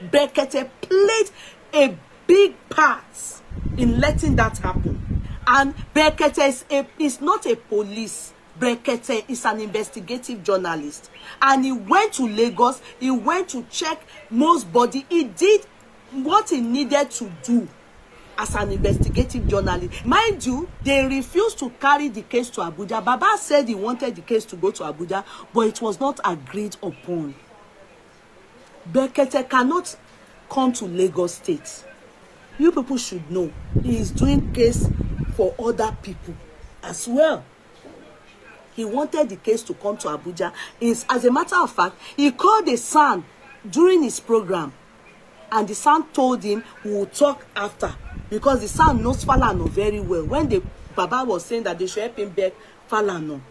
Brekete played a big part in letting that happen. And Brekete is not a police. Brekete is an investigative journalist. And he went to Lagos. He went to check Mo's body. He did what he needed to do as an investigative journalist. Mind you, they refused to carry the case to Abuja. Baba said he wanted the case to go to Abuja, but it was not agreed upon. Brekete cannot come to Lagos State. You people should know he is doing case for other people as well. He wanted the case to come to Abuja. As a matter of fact, he called the son during his program, and the son told him we will talk after, because the son knows Falana very well. When the Baba was saying that they should help him beg Falana,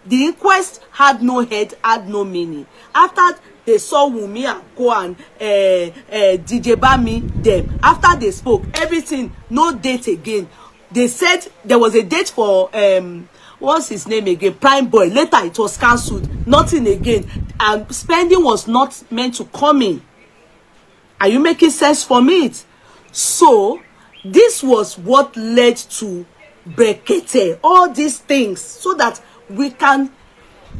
the inquest had no head, had no meaning. After they saw Wumi and Ko and DJ Bami them, after they spoke, everything, no date again. They said there was a date for what's his name again, Prime Boy. Later it was cancelled, nothing again, and spending was not meant to come in. Are you making sense for me? So this was what led to Brekete, all these things, so that we can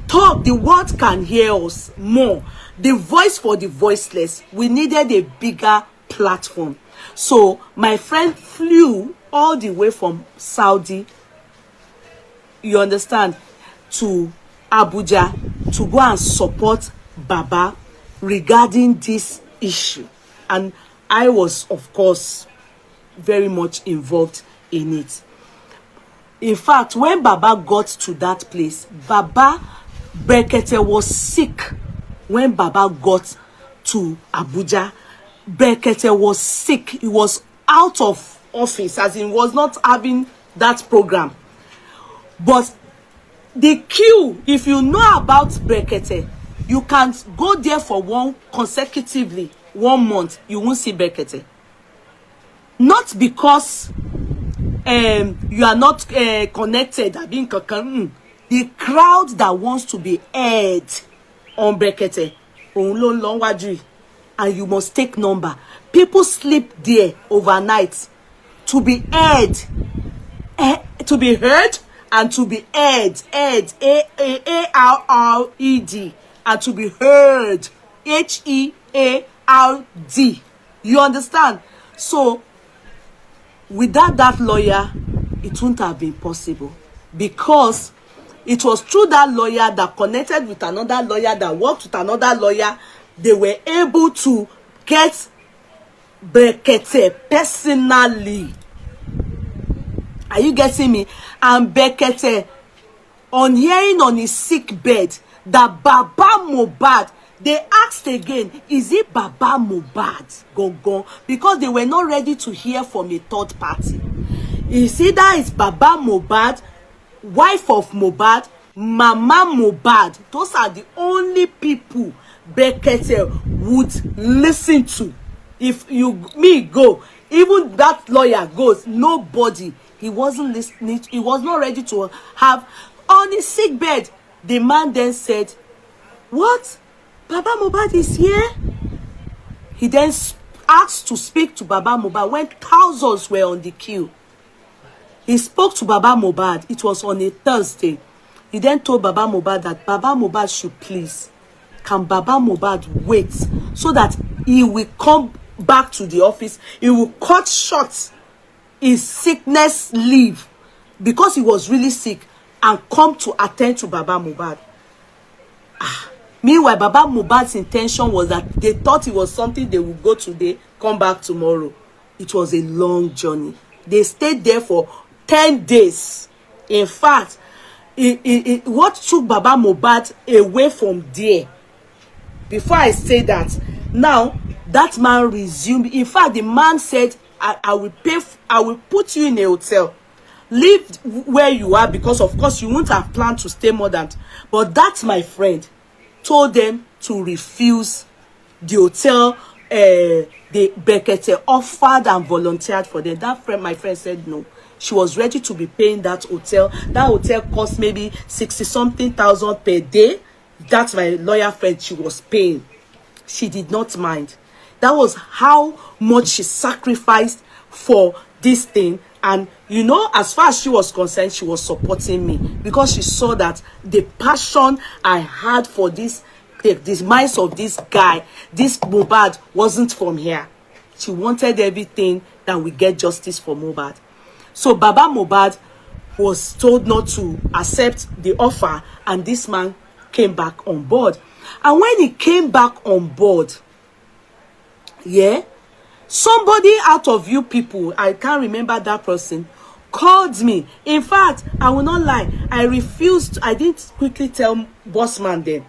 talk, the world can hear us more. The voice for the voiceless. We needed a bigger platform. So my friend flew all the way from Saudi, you understand, to Abuja to go and support Baba regarding this issue. And I was, of course, very much involved in it. In fact, when Baba got to that place, Brekete was sick. When Baba got to Abuja, Brekete was sick. He was out of office, as in was not having that program. But the queue, if you know about Brekete, you can go there for consecutively 1 month, you won't see Brekete. Not because you are not connected, the crowd that wants to be heard on Brekete, and you must take number. People sleep there overnight to be heard, to be heard, and to be heard, A-R-R-E-D, and to be heard, H-E-A-R-D. You understand? So without that lawyer, it wouldn't have been possible, because it was through that lawyer that connected with another lawyer that worked with another lawyer, they were able to get Brekete personally. Are you getting me? And Brekete, on hearing on his sick bed that Baba Mohbad, they asked again, is it Baba Mohbad? Go. Because they were not ready to hear from a third party. It's either it's Baba Mohbad, wife of Mohbad, Mama Mohbad. Those are the only people Brekete would listen to. If me go, even that lawyer goes, nobody. He wasn't listening. He was not ready to have on his sick bed. The man then said, "What? Baba Mohbad is here?" He then asked to speak to Baba Mohbad when thousands were on the queue. He spoke to Baba Mohbad. It was on a Thursday. He then told Baba Mohbad that Baba Mohbad should please, can Baba Mohbad wait so that he will come back to the office. He will cut short his sickness leave because he was really sick and come to attend to Baba Mohbad. Meanwhile, Baba Mohbad's intention was that they thought it was something they would go today, come back tomorrow. It was a long journey. They stayed there for 10 days. In fact, what took Baba Mohbad away from there, before I say that, now that man resumed. In fact, the man said, I will put you in a hotel. Live where you are, because of course you won't have planned to stay more than. But that, my friend, told them to refuse the hotel. The Brekete offered and volunteered for them. That friend, my friend, said no. She was ready to be paying that hotel. That hotel cost maybe 60-something thousand per day. That's my lawyer friend, she was paying. She did not mind. That was how much she sacrificed for this thing. And you know, as far as she was concerned, she was supporting me because she saw that the passion I had for this minds of this guy, this Mohbad, wasn't from here. She wanted everything that we get justice for Mohbad. So Baba Mohbad was told not to accept the offer, and this man came back on board. And when he came back on board, yeah, somebody out of you people, I can't remember that person, called me. In fact, I will not lie, I refused. I didn't quickly tell boss man then.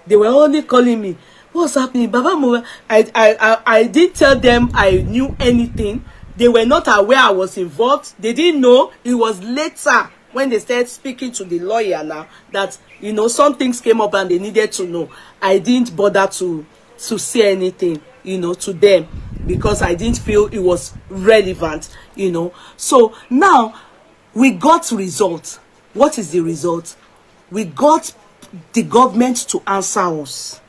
They were only calling me. What's happening, Baba Mohbad? I didn't tell them I knew anything. They were not aware I was involved. They didn't know. It was later when they started speaking to the lawyer now that, you know, some things came up and they needed to know. I didn't bother to say anything, you know, to them because I didn't feel it was relevant, you know. So now we got results. What is the result? We got the government to answer us.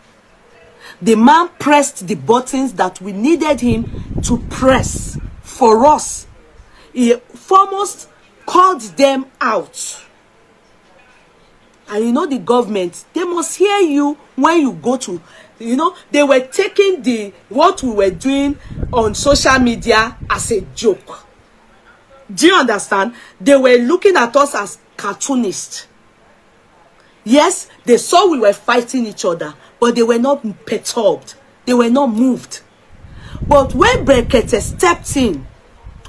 The man pressed the buttons that we needed him to press for us. He foremost called them out. And you know, the government, they must hear you when you go to, you know, they were taking what we were doing on social media as a joke. Do you understand? They were looking at us as cartoonists. Yes, they saw we were fighting each other, but they were not perturbed. They were not moved. But when Brekete stepped in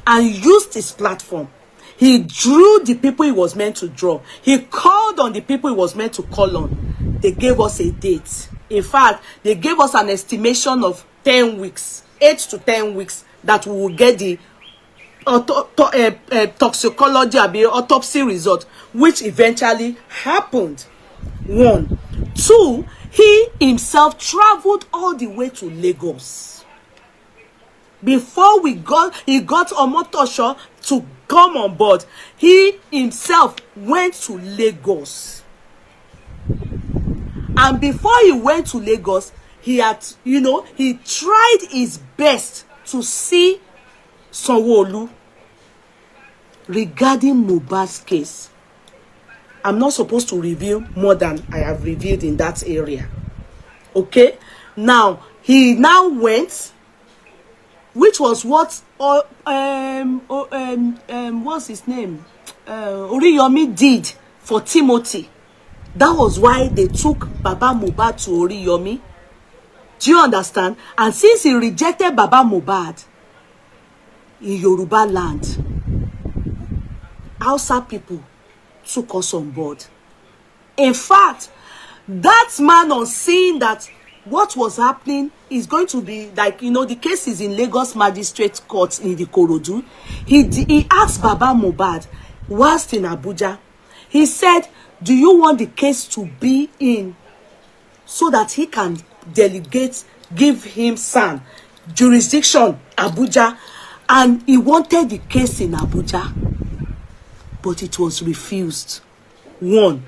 and used his platform, he drew the people he was meant to draw. He called on the people he was meant to call on. They gave us a date. In fact, they gave us an estimation of 10 weeks, 8 to 10 weeks, that we will get the toxicology autopsy result, which eventually happened. 1. 2, he himself traveled all the way to Lagos. Before he got Omotosho to come on board, he himself went to Lagos. And before he went to Lagos, he had, you know, he tried his best to see Sanwo-Olu regarding Mohbad's case. I'm not supposed to reveal more than I have revealed in that area. Okay? Now, he now went, which was what what's his name? Oriyomi did for Timothy. That was why they took Baba Mohbad to Oriyomi. Do you understand? And since he rejected Baba Mohbad in Yoruba land, Hausa people took us on board. In fact, that man, on seeing that what was happening is going to be like, you know, the case is in Lagos Magistrate Court in the Ikorodu. He asked Baba Mohbad whilst in Abuja. He said, do you want the case to be in so that he can delegate, give him son jurisdiction Abuja? And he wanted the case in Abuja, but it was refused. 1,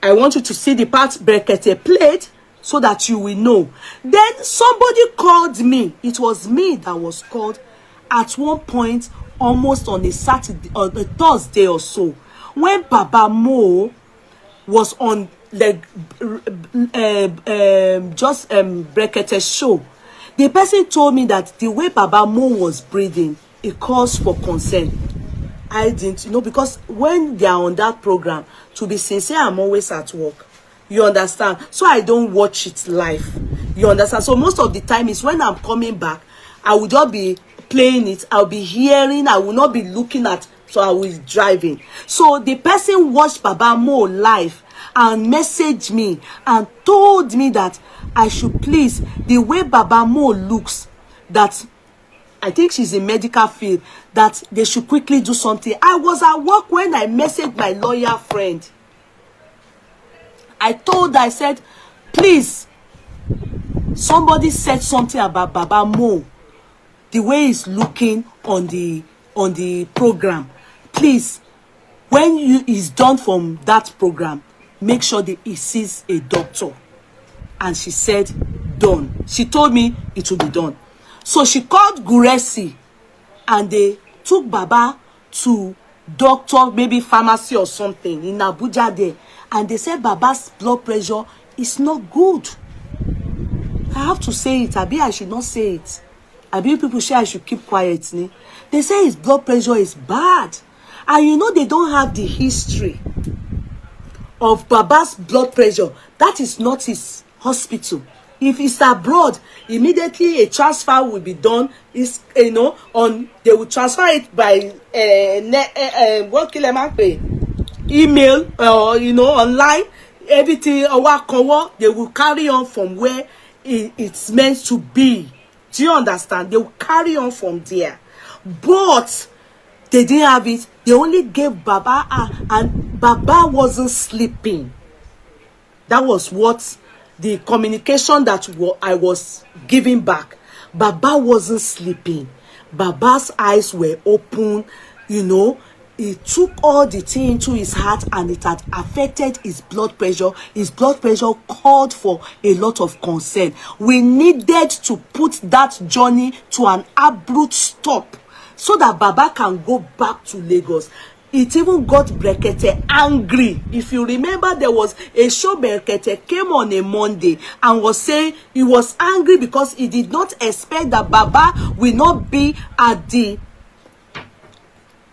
I want you to see the part Brekete played so that you will know. Then somebody called me. It was me that was called at one point, almost on a Saturday or a Thursday or so, when Baba Mo was on the Brekete's show. The person told me that the way Baba Mo was breathing, it calls for concern. I didn't, you know, because when they are on that program, to be sincere, I'm always at work. You understand? So I don't watch it live. You understand? So most of the time is when I'm coming back, I will just be playing it. I'll be hearing. I will not be looking at. So I was driving. So the person watched Baba Mo live and messaged me and told me that I should please, the way Baba Mo looks, that I think she's in medical field, that they should quickly do something. I was at work when I messaged my lawyer friend. I said, please, somebody said something about Baba Mo, the way he's looking on the program. Please, when he's done from that program, make sure he sees a doctor. And she said, done. She told me it will be done. So she called Guresi and they took Baba to doctor, maybe pharmacy or something in Abuja there. And they said Baba's blood pressure is not good. I have to say it. Abi, I should not say it. Abi, people say I should keep quiet. They say his blood pressure is bad. And you know they don't have the history of Baba's blood pressure. That is not his hospital. If it's abroad, immediately a transfer will be done. Is they will transfer it by what email or online. Everything they will carry on from where it's meant to be. Do you understand? They will carry on from there. But they didn't have it. They only gave Baba, and Baba wasn't sleeping. That was what the communication that I was giving back. Baba wasn't sleeping. Baba's eyes were open. He took all the thing into his heart, and it had affected his blood pressure. His blood pressure called for a lot of concern. We needed to put that journey to an abrupt stop so that Baba can go back to Lagos. It even got Brekete angry. If you remember, there was a show Brekete came on a Monday and was saying he was angry because he did not expect that Baba will not be at the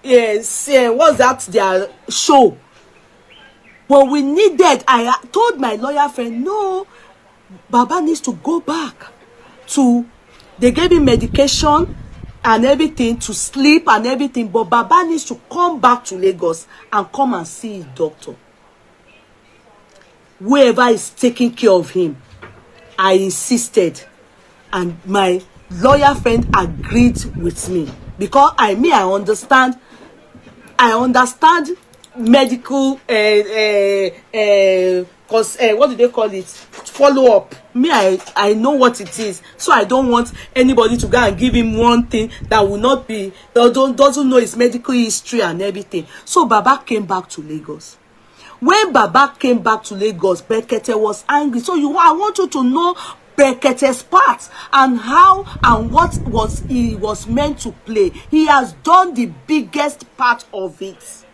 what's that, their show. But we needed, I told my lawyer friend, no, Baba needs to go back to, they gave him medication and everything to sleep and everything, but Baba needs to come back to Lagos and come and see his doctor. Whoever is taking care of him, I insisted, and my lawyer friend agreed with me because I understand medical what do they call it, follow up. I know what it is, so I don't want anybody to go and give him one thing that will not be, that doesn't know his medical history and everything. So Baba came back to Lagos. When Baba came back to Lagos, Brekete was angry. So I want you to know Brekete's part and how and what he was meant to play. He has done the biggest part of it.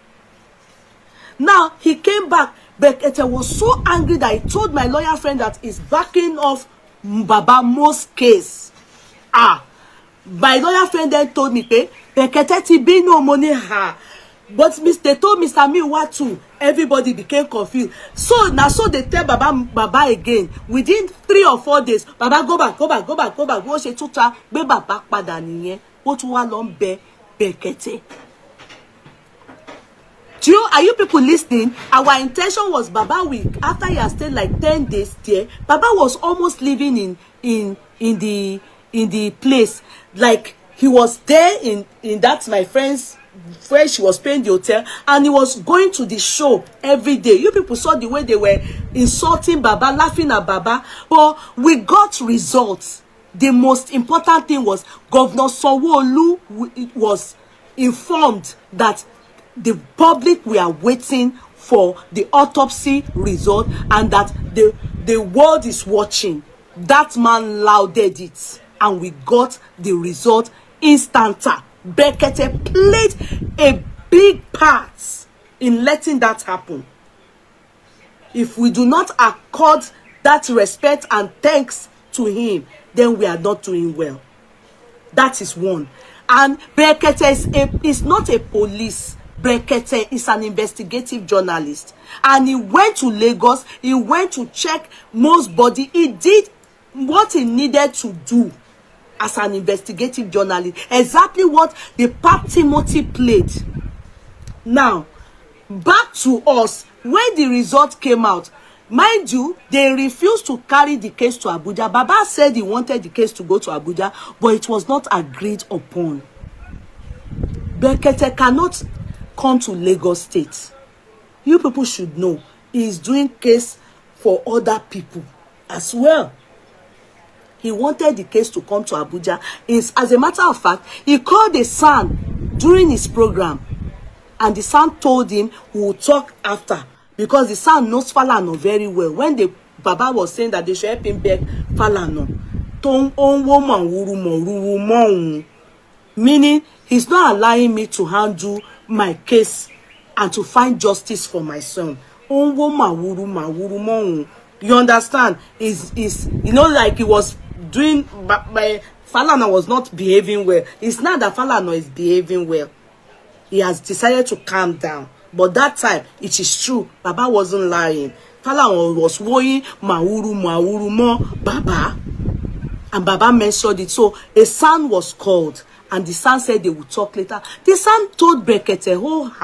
Now he came back. Brekete was so angry that he told my lawyer friend that he's backing off Baba Mo's case. My lawyer friend then told me, Brekete ti be no money ha. But they told Mr. Miwa too. Everybody became confused. So now, so they tell Baba again. Within 3 or 4 days, Baba go back. What she took her, Baba back padaniye. What one on Brekete. Are you people listening? Our intention was Baba week after he has stayed like 10 days there. Baba was almost living in the place. Like he was there in that my friend's where she was paying the hotel, and he was going to the show every day. You people saw the way they were insulting Baba, laughing at Baba, but we got results. The most important thing was Governor Sanwo-Olu was informed that the public were waiting for the autopsy result and that the world is watching. That man lauded it, and we got the result instanta. Brekete played a big part in letting that happen. If we do not accord that respect and thanks to him, then we are not doing well. That is one. And Brekete is not a police. Brekete is an investigative journalist. And he went to Lagos. He went to check Mo's body. He did what he needed to do as an investigative journalist. Exactly what the part Timothy played. Now, back to us. When the result came out, mind you, they refused to carry the case to Abuja. Baba said he wanted the case to go to Abuja, but it was not agreed upon. Brekete cannot come to Lagos State. You people should know he is doing case for other people as well. He wanted the case to come to Abuja. As a matter of fact, he called the son during his program, and the son told him we will talk after. because the son knows Falana very well. When the Baba was saying that they should help him beg Falana, meaning he's not allowing me to handle my case and to find justice for my son. You understand? Is you know, like he was doing, my Falana was not behaving well. It's not that Falana is behaving well. He has decided to calm down. But that time, it is true, Baba wasn't lying. Falana was worrying, mo, Baba. And Baba mentioned it. So a son was called, and the son said they would talk later. The son told Brekete,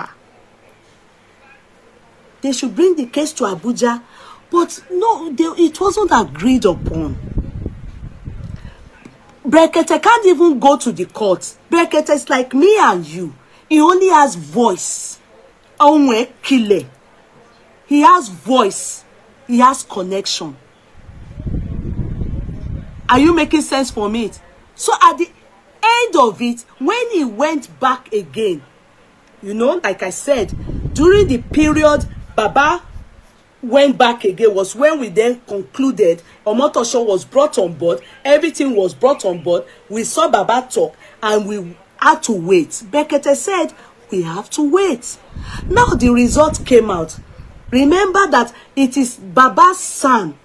they should bring the case to Abuja. But no, it wasn't agreed upon. Brekete can't even go to the court. Brekete is like me and you. He only has voice. He has voice. He has connection. Are you making sense for me? So at the end of it, when he went back again, you know, like I said, during the period Baba went back again was when we then concluded Omotosho was brought on board, everything was brought on board, we saw Baba talk, and we had to wait. Brekete said, we have to wait. Now the result came out. Remember that it is Baba's son.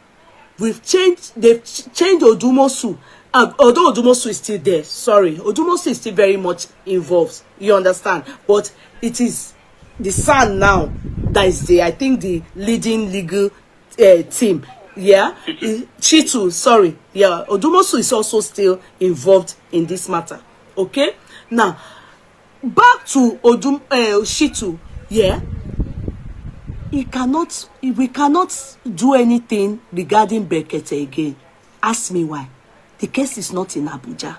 They've changed Odumosu. Although Odumosu is still there, sorry, Odumosu is still very much involved. You understand? But it is the son now that is the, I think, the leading legal team. Yeah, Chitu, sorry. Yeah, Odumosu is also still involved in this matter. Okay, now back to Chitu. Yeah, we cannot do anything regarding Brekete again. Ask me why. The case is not in Abuja.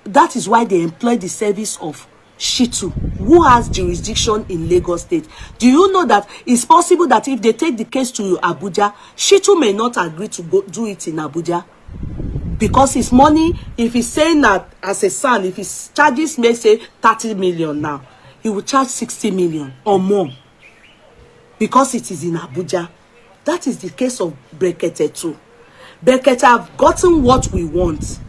That is why they employ the service of Chitu, who has jurisdiction in Lagos State. Do you know that it's possible that if they take the case to Abuja, Chitu may not agree to go do it in Abuja? Because his money, if he's saying that as a son, if his charges may say 30 million now, he will charge 60 million or more. Because it is in Abuja. That is the case of Brekete too. Brekete have gotten what we want.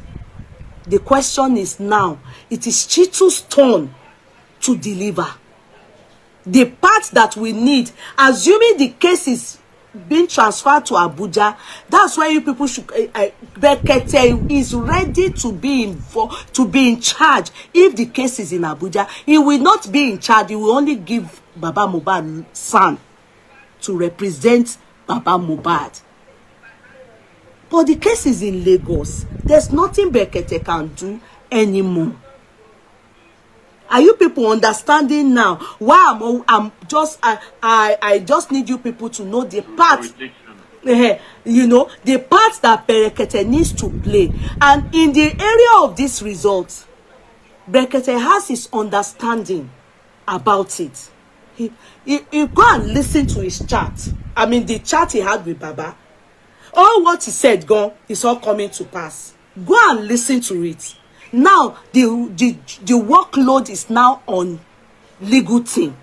The question is now, it is Chitu's turn to deliver. The part that we need, assuming the case is being transferred to Abuja, that's why you people should, Brekete is ready to be involved, to be in charge. If the case is in Abuja, he will not be in charge. He will only give Baba Mohbad's son to represent Baba Mohbad. But the case is in Lagos. There's nothing Brekete can do anymore. Are you people understanding now? Why I just need you people to know the part. You know, the part that Brekete needs to play. And in the area of this result, Brekete has his understanding about it. He go and listen to his chat. I mean, the chat he had with Baba. All what he said, is all coming to pass. Go and listen to it. Now, the workload is now on legal team.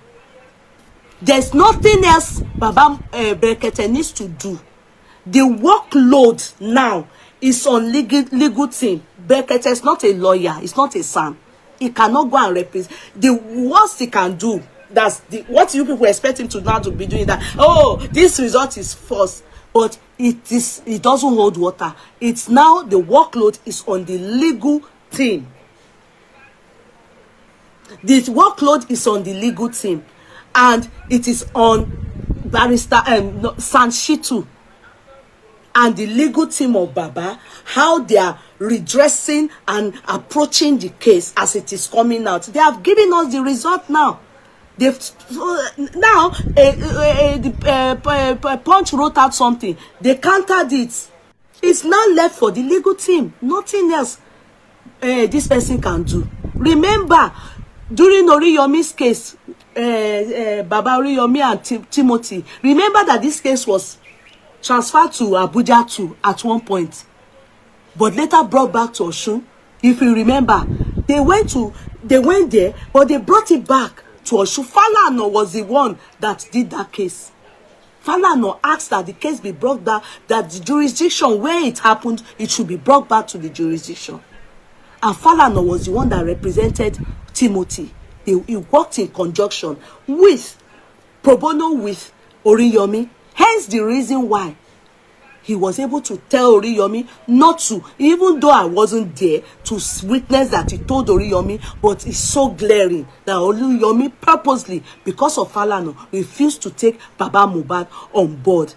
There's nothing else Baba Brekete needs to do. The workload now is on legal team. Brekete is not a lawyer. It's not a son. He cannot go and represent. The worst he can do, that's what you people expect him to now to be doing, that, oh, this result is false. But it doesn't hold water. It's now the workload is on the legal team. The workload is on the legal team. And it is on Barrister Chitu and the legal team of Baba, how they are redressing and approaching the case as it is coming out. They have given us the result now. They've now Punch wrote out something. They countered it. It's now left for the legal team. Nothing else this person can do. Remember, during Oriyomi's case, Baba Oriyomi and Timothy, remember that this case was transferred to Abuja too at one point, but later brought back to Osun. If you remember, they went there, but they brought it back to Osun. Falana was the one that did that case. Falana asked that the case be brought back, that the jurisdiction where it happened, it should be brought back to the jurisdiction. And Falana was the one that represented Timothy. He worked in conjunction with pro bono with Oriyomi. Hence the reason why he was able to tell Oriyomi not to, even though I wasn't there to witness that he told Oriyomi, but it's so glaring that Oriyomi purposely, because of Falana, refused to take Baba Mohbad on board.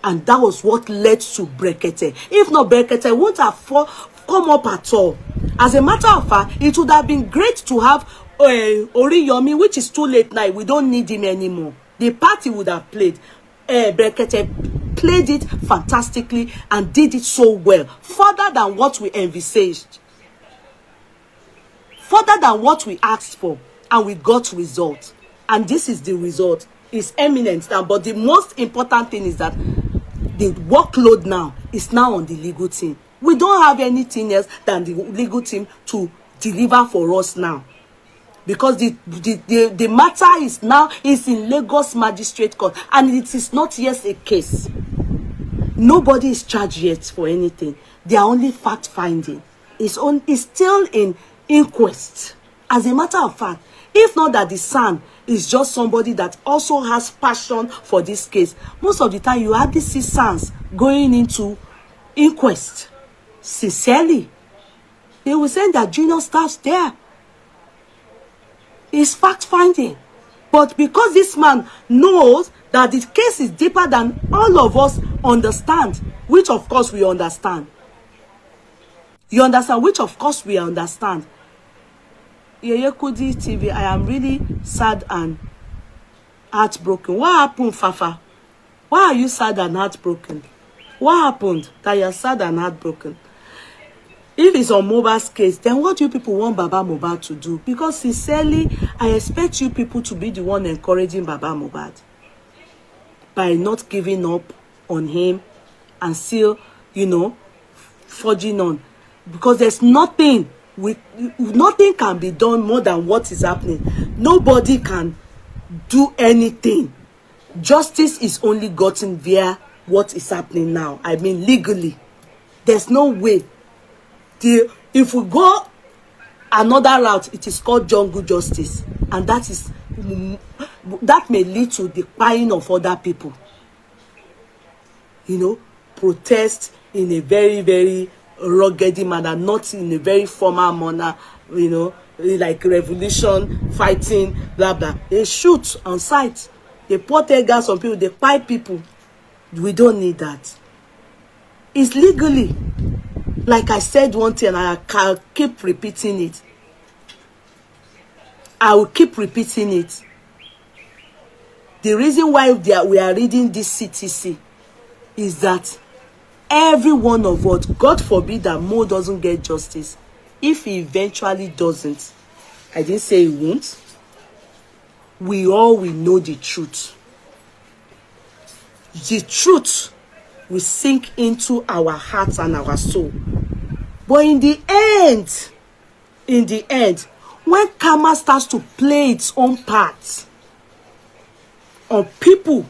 And that was what led to Brekete. If not, Brekete wouldn't have come up at all. As a matter of fact, it would have been great to have Oriyomi, which is too late now. We don't need him anymore. The party would have played. Brekete played it fantastically and did it so well, further than what we envisaged, further than what we asked for, and we got results. And this is the result. It's eminent now, but the most important thing is that the workload now is now on the legal team. We don't have anything else than the legal team to deliver for us now, because the matter is now in Lagos Magistrate Court, and it is not yet a case. Nobody is charged yet for anything. They are only fact finding. It's still in inquest. As a matter of fact, if not that the son is just somebody that also has passion for this case, most of the time you hardly see sons going into inquest. Sincerely, they will send their junior staffs there. It's fact finding. But because this man knows that the case is deeper than all of us understand, which of course we understand. You understand? Which of course we understand. Yeye Kudi TV, I am really sad and heartbroken. What happened, Fafa? Why are you sad and heartbroken? What happened that you're sad and heartbroken? If it's on Mohbad's case, then what do you people want Baba Mohbad to do? Because sincerely, I expect you people to be the one encouraging Baba Mohbad by not giving up on him and still, forging on. Because there's nothing can be done more than what is happening. Nobody can do anything. Justice is only gotten via what is happening now. I mean, legally. There's no way. If we go another route, it is called jungle justice, and that may lead to the buying of other people. Protest in a very, very rugged manner, not in a very formal manner. Like revolution, fighting, blah blah. They shoot on sight. They pour tear gas on people. They buy people. We don't need that. It's legally. Like I said one thing, and I can keep repeating it. I will keep repeating it. The reason why we are reading this CTC is that every one of us, God forbid that Mo doesn't get justice. If he eventually doesn't, I didn't say he won't, we all will know the truth. The truth will sink into our hearts and our soul. But in the end, when karma starts to play its own part on people,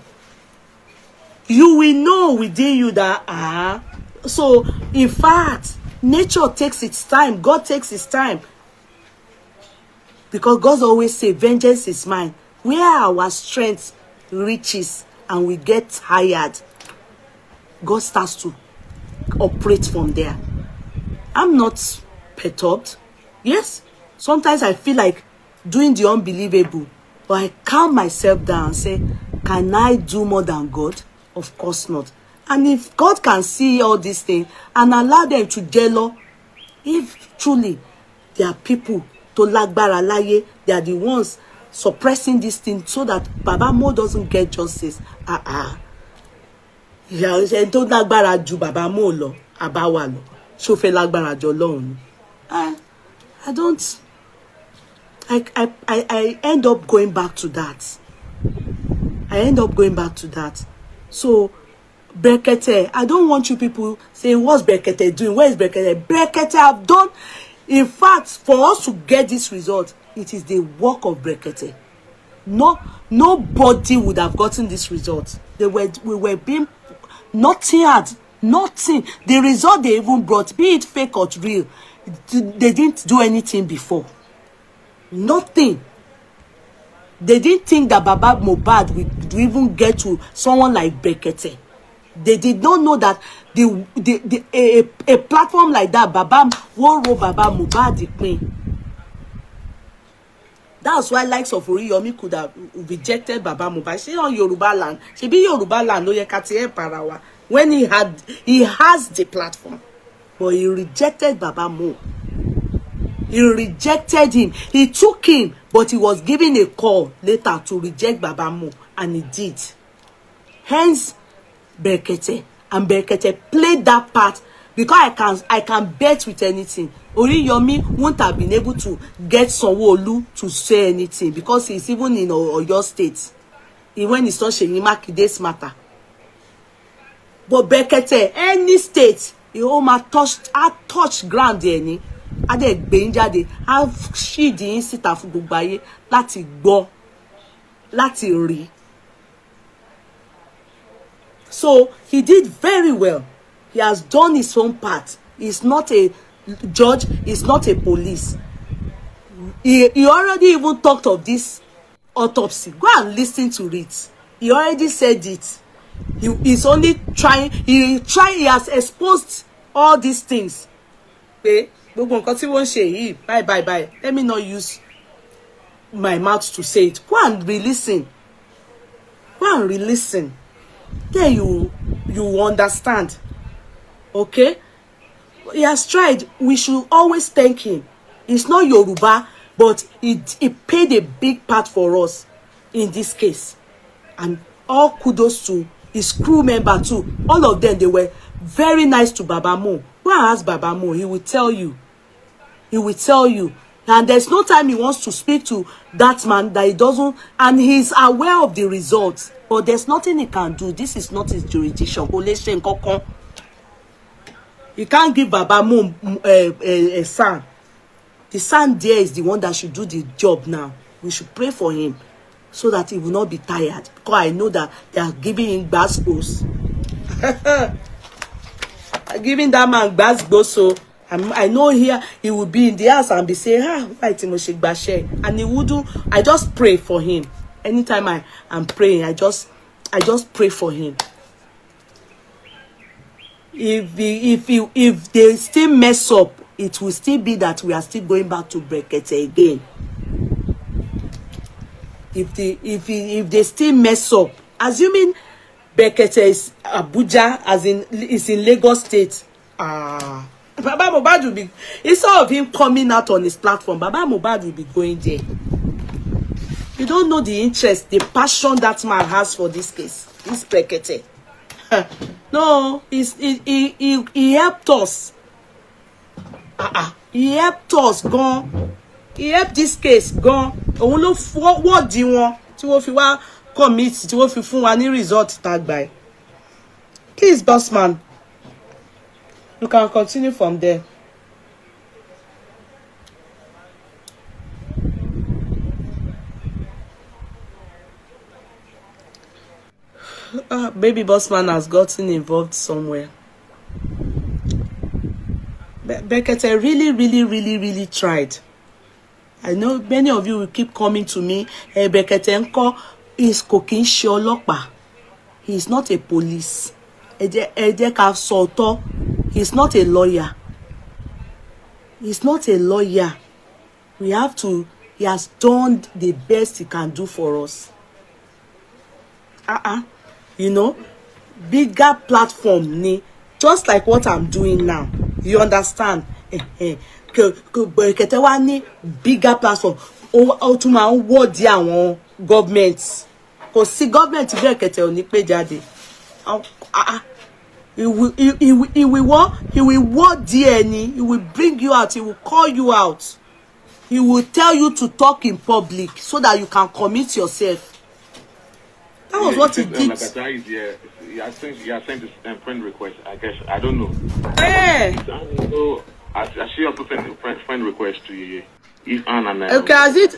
you will know within you that, so in fact, nature takes its time. God takes his time. Because God always says, vengeance is mine. Where our strength reaches and we get tired, God starts to operate from there. I'm not perturbed. Yes, sometimes I feel like doing the unbelievable, but I calm myself down and say, can I do more than God? Of course not. And if God can see all these things and allow them to jello, if truly there are people to lagbara laye, they are the ones suppressing this thing so that Baba Mo doesn't get justice. Yeah, don't lágbára ju Baba Mo lọ, àbáwá lọ. Ṣó fẹ́ lágbára jù Ọlọ́run. I end up going back to that. So, Brekete, I don't want you people saying, what's Brekete doing? Where is Brekete? Brekete have done, in fact, for us to get this result, it is the work of Brekete. Nobody would have gotten this result. We were being nothing. The result they even brought, be it fake or real, they didn't do anything before. Nothing. They didn't think that Baba Mohbad would even get to someone like Brekete. They did not know that a platform like that, Baba won't roll Baba Mohbad the queen. That's why likes of Oriyomi could have rejected Baba Mohbad. She on Yoruba land. She be Yoruba land. No, you can't hear Parawa. When he has the platform, but he rejected Baba Mo. He rejected him. He took him, but he was given a call later to reject Baba Mo, and he did. Hence, Brekete, and Brekete played that part, because I can bet with anything. Oriyomi won't have been able to get Sanwo-Olu to say anything, because he's even in Oyo State. Even it's not Seyi Makinde's matter. But Brekete, any state, he almost touched ground there ni. Ade gbenja de, have she di insita fún gbogbo ayé láti gbọ́, láti rí. So he did very well. He has done his own part. He's not a judge, he's not a police. He already even talked of this autopsy. Go and listen to it. He already said it. He's only trying. He has exposed all these things. Okay? Bye. Let me not use my mouth to say it. Go and re-listen. Then you understand. Okay? He has tried. We should always thank him. It's not Yoruba, but he played a big part for us in this case. And all kudos to his crew member too. All of them, they were very nice to Baba Mo. Go and ask Baba Mo. He will tell you. And there's no time he wants to speak to that man that he doesn't, and he's aware of the results. But there's nothing he can do. This is not his jurisdiction. He can't give Baba Mo a son. The son there is the one that should do the job now. We should pray for him so that he will not be tired. Because I know that they are giving him baskos. Giving that man baskos, so I know here he will be in the house and be saying, why Timoshik Bashe? And he wouldn't. I just pray for him. Anytime I'm praying, I just pray for him. If they still mess up, it will still be that we are still going back to Brekete again. If they still mess up, assuming Brekete is Abuja, as in is in Lagos State, Baba Mohbad will be, instead of him coming out on his platform, Baba Mohbad will be going there. You don't know the interest, the passion that man has for this case. This Brekete. No, he helped us. He helped us, gone. He helped this case, gone. What do you want? Tí wọ́n fi wá commit, tí wọ́n fi fún wa ní result tag by. Please, boss man. You can continue from there. Baby boss man has gotten involved somewhere. Brekete really tried. I know many of you will keep coming to me. Brekete nko is cooking Sholopa. He is not a police. He's not a lawyer. He's not a lawyer. We have to. He has done the best he can do for us. You know, bigger platform ni, just like what I'm doing now. You understand? Brekete wa ni bigger platform. O tún máa ń wọ́ di àwọn government. Kò sí government Brekete ò ní pé jáde. He will word DNA. He will bring you out. He will call you out. He will tell you to talk in public so that you can commit yourself. That was what he did. I think he has sent his friend request. I guess I don't know. Hey. So I she also sent a friend request to Yeye. If Anna and Okay, as it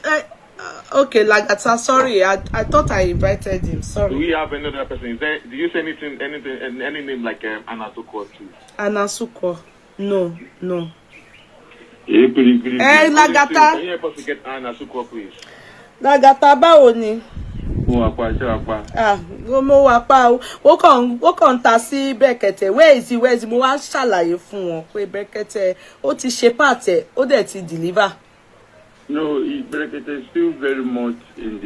okay, like that. Sorry, I thought I invited him. do Sorry. we have another person? Is there? Do you say anything, any name like Anna Soko too? Anasuko. No, no. Yeah, pretty. Lagata. Can you help us to get Anna Soko, please? Lagata báwo ni? Wapa. Mo wà pa o. Ó kàn ta sí Brekete. Where is he? Mo wá ṣàlàyé fún wọn pé Brekete ó ti ṣe part ẹ̀, ó dẹ̀ ti deliver. No, Brekete is still very much in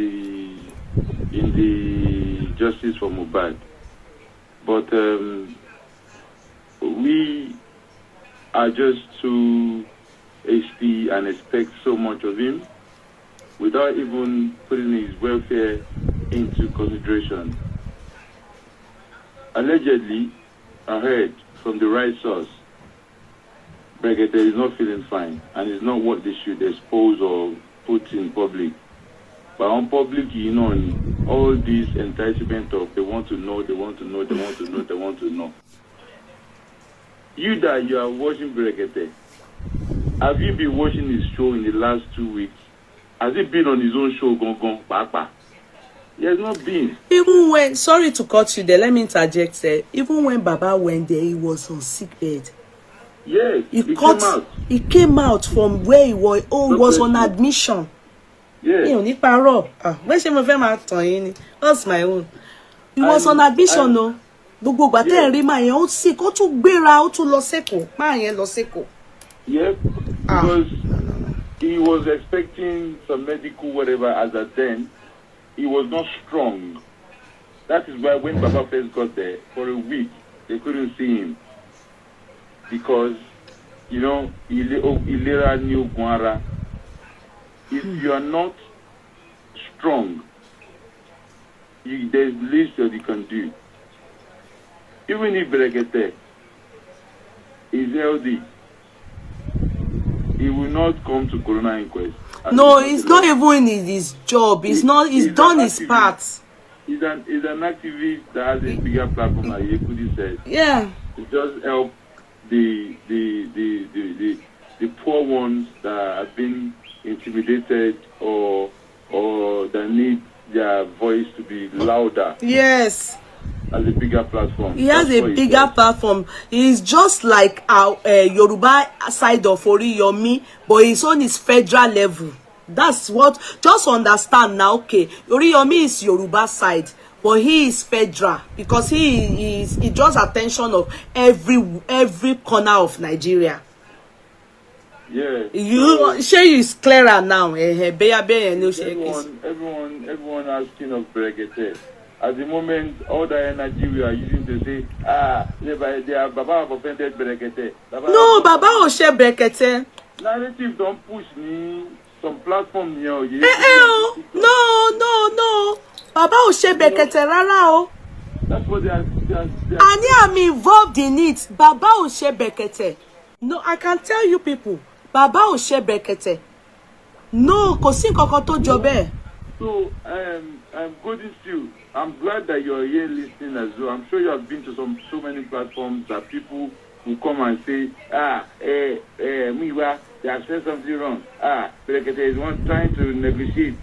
the justice for Mohbad, but we are just too hasty and expect so much of him without even putting his welfare into consideration. Allegedly, I heard from the right source, Brekete is not feeling fine, and it's not what they should expose or put in public. But on public, you know, all this enticement of they want to know, they want to know, they want to know, they want to know. You that you are watching Brekete, have you been watching his show in the last 2 weeks? Has he been on his own show, Gong Papa? He has not been. Even when, sorry to cut you there, let me interject there. Even when Baba went there, he was on sick bed. Yes, he came out from where he was. Oh, was on admission. Yes. Where she mo fẹ́ máa tàn yín ni? That's my own. He was on admission, no. Gbogbo ìgbà tẹ́ ẹ rí máa yẹn ó sick, ó tún gbéra, ó tún lọ sẹ́kọ̀ọ́. Máa yẹn lọ sẹ́kọ̀ọ́. Yes, because he was expecting some medical whatever as at then. He was not strong. That is why when Baba first got there, for a week, they couldn't see him. Because, you know, Ilera knew Guara. If you are not strong, there's least that you can do. Even if Brekete is healthy, he will not come to Corona inquest. No, it's not even in his job. He's done his part. He's an activist that has a bigger platform, like Kudi said. Yeah. To just help the poor ones that have been intimidated or that need their voice to be louder. Yes. As a bigger platform. He has a bigger platform. He's just like our Yoruba side of Oriyomi, but he's on his federal level. That's what, just understand now, okay. Oriyomi is Yoruba side, but he is federal because he draws attention of every corner of Nigeria. Yeah. She is clearer now. Everyone asking of Brekete. At the moment, all the energy we are using to say, they are Baba have offended Brekete. No, Baba will share Brekete. Narrative don't push me some platform here. No. Baba will share Brekete, rara. That's what they are. And I'm involved in it. Baba will share Brekete. No, I can tell you people, Baba will share Brekete. No, kò sí nǹkan tó jọ bẹ́ẹ̀. So, I'm good still. I'm glad that you're here listening as well. I'm sure you have been to so many platforms that people will come and say, Miwa, they have said something wrong. Brekete is one trying to negotiate.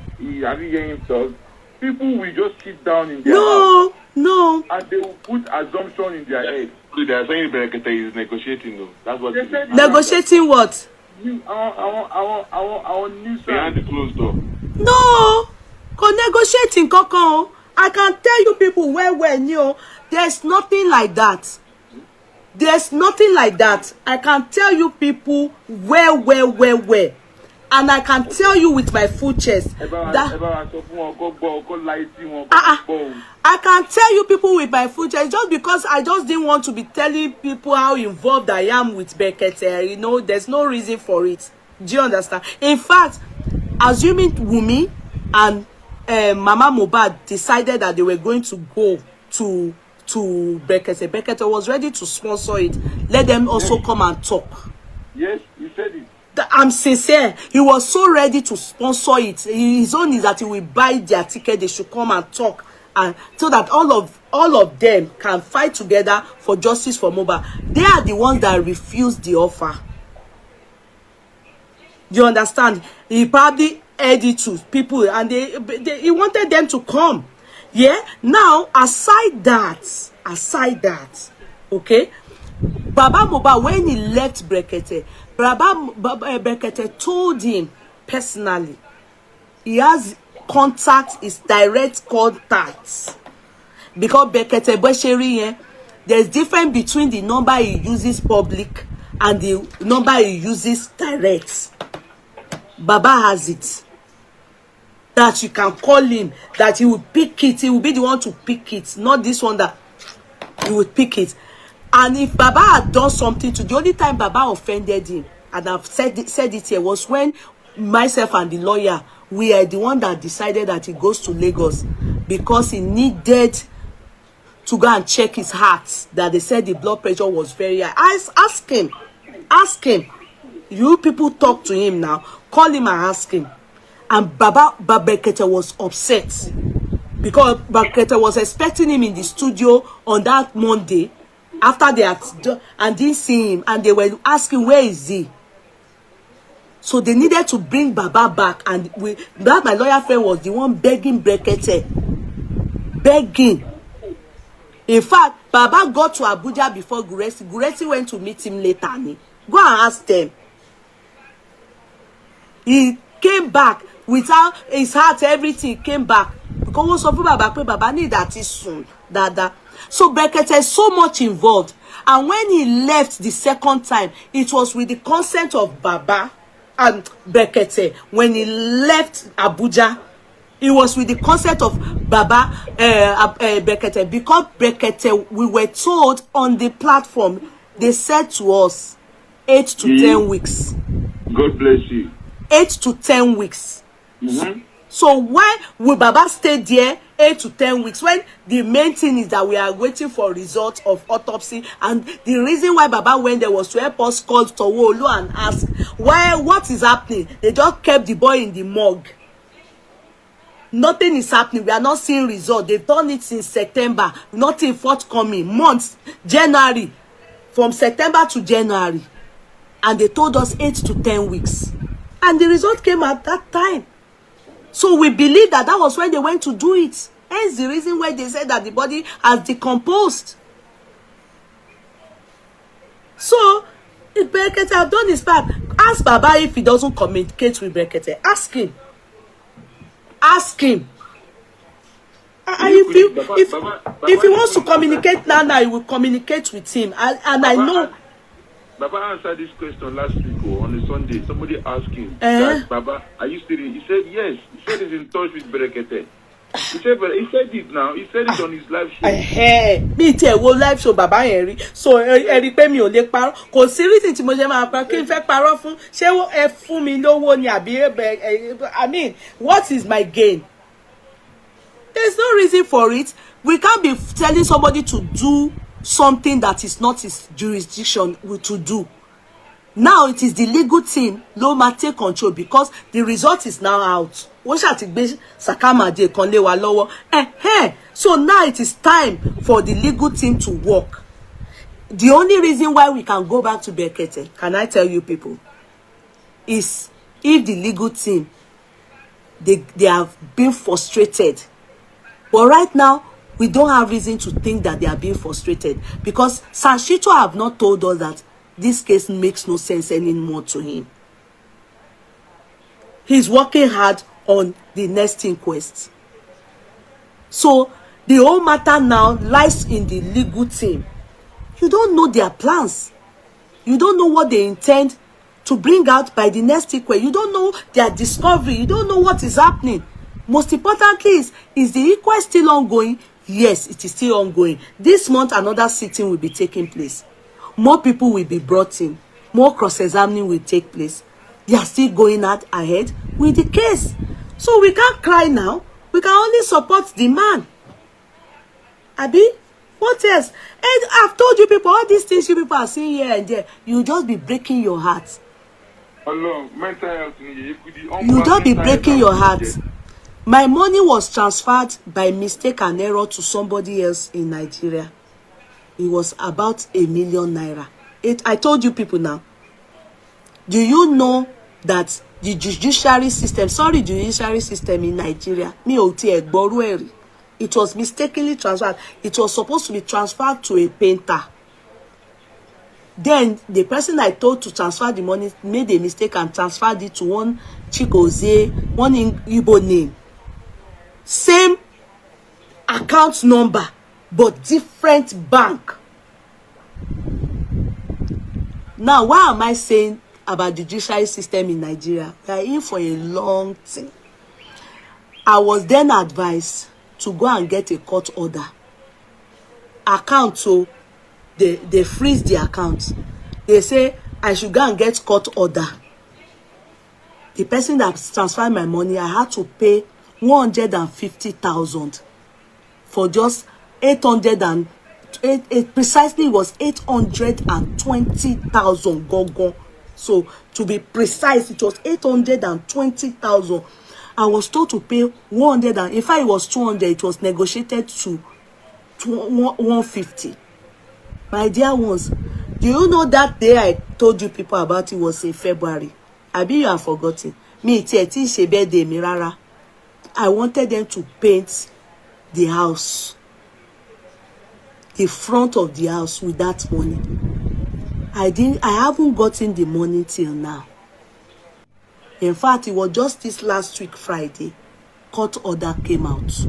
Have you heard him talk? People will just sit down in their house. No. And they will put assumption in their head. They are saying Brekete is negotiating though. That's what they said. Negotiating what? Our news behind the closed door. No. Negotiating kankan. I can tell you people well, there's nothing like that. There's nothing like that. I can tell you people well. And I can tell you with my full chest that I can tell you people with my full chest just because I just didn't want to be telling people how involved I am with Brekete. There's no reason for it. Do you understand? In fact, assuming Wumi and Mama Mohbad decided that they were going to go to Brekete. Brekete was ready to sponsor it. Let them also come and talk. Yes, you said it. I'm sincere. He was so ready to sponsor it. His own is that he will buy their ticket. They should come and talk, and so that all of them can fight together for justice for Mohbad. They are the ones that refused the offer. You understand? He probably heard it to people, and he wanted them to come. Yeah. Now, aside that, okay, Baba Mohbad, when he left Brekete, Brekete told him personally he has contact, his direct contacts, because Brekete Besheri, there's difference between the number he uses public and the number he uses direct. Baba has it, that you can call him, that he will pick it. He will be the one to pick it, not this one that he would pick it. And if Baba had done something to, the only time Baba offended him, and I've said it here, was when myself and the lawyer, we are the one that decided that he goes to Lagos because he needed to go and check his heart, that they said the blood pressure was very high. Ask him. You people talk to him now. Call him and ask him. And Brekete was upset because Brekete was expecting him in the studio on that Monday after they had done, and didn't see him, and they were asking where is he. So they needed to bring Baba back, and that my lawyer friend was the one begging Brekete, begging. In fact, Baba got to Abuja before Guresi. Guresi went to meet him later. Go and ask them. He came back without his heart, everything came back. Because some people Baba need that is soon. So Brekete is so much involved. And when he left the second time, it was with the consent of Baba and Brekete. When he left Abuja, it was with the consent of Baba Brekete. Because Brekete, we were told on the platform, they said to us 8 to 10 weeks. God bless you. 8 to 10 weeks. Mm-hmm. So why will Baba stay there 8 to 10 weeks when the main thing is that we are waiting for results of autopsy? And the reason why Baba went there was to help us call Towolo and ask what is happening. They just kept the boy in the morgue. Nothing is happening. We are not seeing results. They've done it since September. Nothing forthcoming. Months, January, from September to January. And they told us 8 to 10 weeks. And the result came at that time. So we believe that was when they went to do it. Hence the reason why they said that the body has decomposed. So, if Brekete have done his part, ask Baba if he doesn't communicate with Brekete. Ask him. Ask him. If he wants to communicate now, he will communicate with him. And I know. Baba answered this question last week on a Sunday. Somebody asked him, that, Baba, are you still in? He said, yes. He said he's in touch with Brekete. He said it now. He said it on his live show. Me too, wo live show Baba Henry. So, eri pe mi ò lè parọ́. Kò sí reason tí mo ṣe máa parọ́. Kí n fẹ́ parọ́ fún. Ṣé ẹ fún mi lówó ni àbí I mean, what is my gain? There's no reason for it. We can't be telling somebody to do something that is not his jurisdiction to do. Now it is the legal team ló máa take control because the result is now out. So now it is time for the legal team to work. The only reason why we can go back to Brekete, can I tell you people, is if the legal team they have been frustrated. But right now, we don't have reason to think that they are being frustrated because Sanshito have not told us that this case makes no sense anymore to him. He's working hard on the next inquest. So the whole matter now lies in the legal team. You don't know their plans. You don't know what they intend to bring out by the next inquest. You don't know their discovery. You don't know what is happening. Most importantly is the inquest still ongoing? Yes, it is still ongoing. This month, another sitting will be taking place. More people will be brought in. More cross-examining will take place. They are still going ahead with the case. So we can't cry now. We can only support the man. Abi, what else? And I've told you people, all these things you people are seeing here and there, you'll just be breaking your heart. Hello, mental health. You'll just be breaking your heart. My money was transferred by mistake and error to somebody else in Nigeria. It was about 1 million naira. I told you people now. Do you know that the judiciary system, judiciary system in Nigeria, it was mistakenly transferred. It was supposed to be transferred to a painter. Then the person I told to transfer the money made a mistake and transferred it to one Chikoze, one Igbo name. Same account number, but different bank. Now, why am I saying about the judiciary system in Nigeria? We are in for a long thing. I was then advised to go and get a court order. Account, so they freeze the account. They say I should go and get court order. The person that transferred my money, I had to pay 150,000 for just 800 and precisely it was 820,000 gogo. So to be precise, it was 820,000. I was told to pay 100, and in fact it was 200. It was negotiated to 150. My dear ones, do you know that day I told you people about it was in February? I bet you have forgotten. Me, birthday, Mirara. I wanted them to paint the house, the front of the house, with that money. I haven't gotten the money till now. In fact, it was just this last week Friday, court order came out.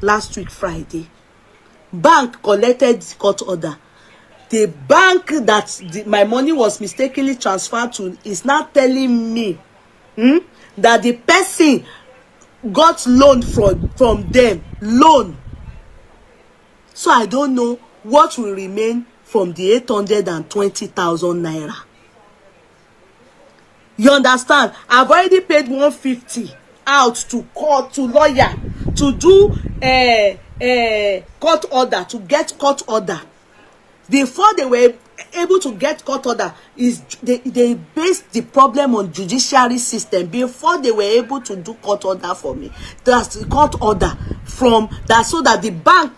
Last week Friday, bank collected the court order. The bank that my money was mistakenly transferred to is now telling me that the person got loan from them. Loan. So I don't know what will remain from the 820,000 naira. You understand? I've already paid 150 out to court, to lawyer, to do court order, to get court order. Before they were able to get court order, they based the problem on judiciary system. Before they were able to do court order for me, that's the court order from that, so that the bank,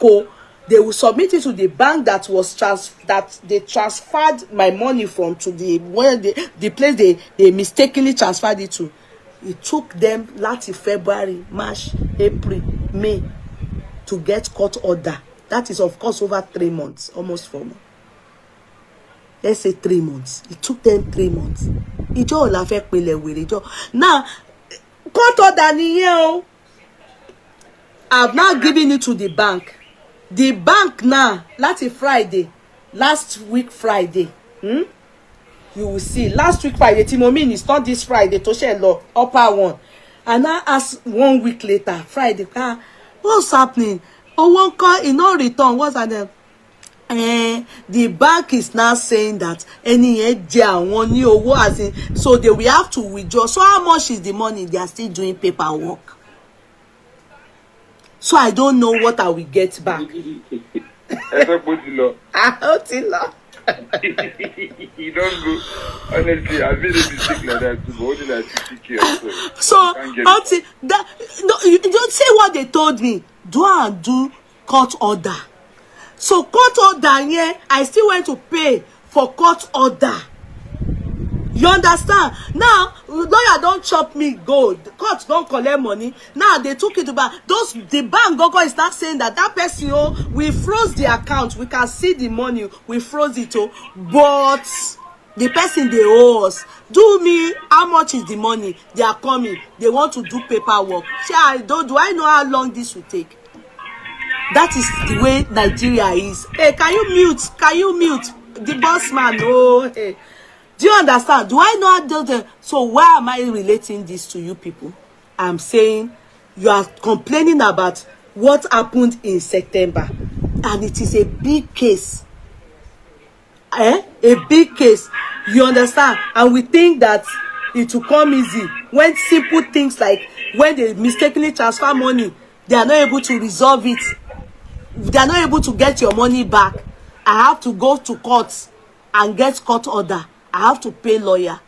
they will submit it to the bank that was that they transferred my money from, to the place they mistakenly transferred it to. It took them last February, March, April, May to get court order. That is, of course, over 3 months, almost 4 months. Let's say 3 months. It took them 3 months. Now, court order, I've now given it to the bank. The bank now, last week Friday, you will see, last week Friday, Timomin, it's not this Friday, to share law, upper one. And I asked 1 week later, Friday, what's happening? Oh, one call, in no return, what's that? The bank is now saying that so they will have to withdraw. So how much is the money? They are still doing paperwork. So I don't know what I will get back. You don't go. Honestly, I made a mistake like that too, but only like 50K. So until that, no, you don't say what they told me. Do court order. So court order, yeah, I still went to pay for court order. You understand? Now, lawyer don't chop me gold. Court don't collect money. Now they took it to bank. The bank is not saying that person, we froze the account. We can see the money. We froze it, but the person they owe us. Do me, how much is the money? They are coming. They want to do paperwork. Do I know how long this will take? That is the way Nigeria is. Hey, can you mute? Can you mute the boss man? Oh, hey. Do you understand? Do I know how to do? So why am I relating this to you people? I'm saying you are complaining about what happened in September, and it is a big case. A big case. You understand? And we think that it will come easy when simple things like when they mistakenly transfer money, they are not able to resolve it. They are not able to get your money back. I have to go to court and get court order. I have to pay lawyer.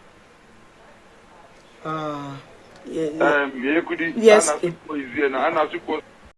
Yeye Kudi, yes. Anna Supo is here now. Anna Supo.